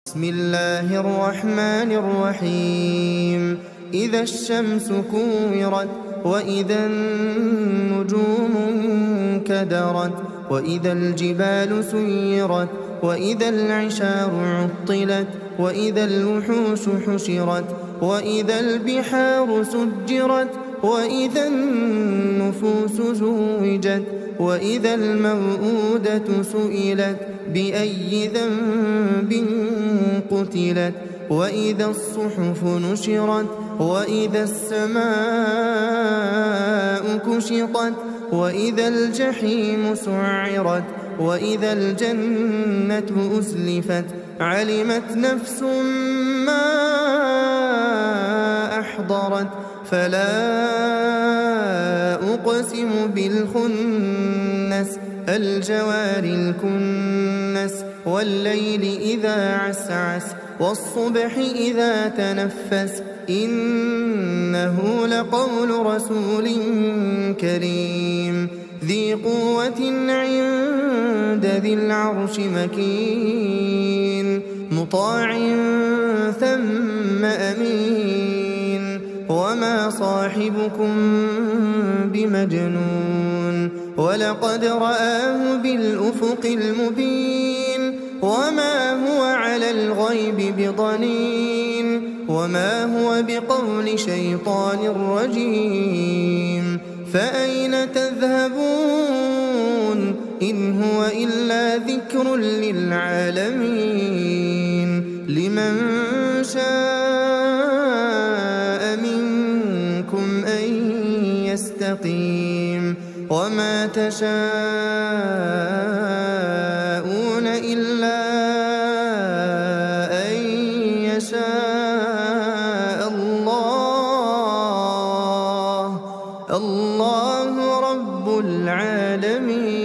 بسم الله الرحمن الرحيم إذا الشمس كورت وإذا النجوم انكدرت وإذا الجبال سيرت وإذا العشار عطلت وإذا الوحوش حشرت وإذا البحار سجرت وإذا النفوس زوجت وإذا الموءودة سئلت بأي ذنب قتلت وإذا الصحف نشرت وإذا السماء كشطت وإذا الجحيم سعرت وإذا الجنة أزلفت علمت نفس ما أحضرت فلا أقسم بالخنس الجوار الكنس والليل إذا عسعس والصبح إذا تنفس إنه لقول رسول كريم ذي قوة عند ذي العرش مكين مطاع ثم أمين وما صاحبكم بمجنون ولقد رآه بالأفق المبين وما هو على الغيب بضنين وما هو بقول شيطان رجيم فأين تذهبون إن هو إلا ذكر للعالمين لمن شاء منكم أن يستقيم وما تشاءون إلا أن يشاء الله رب العالمين.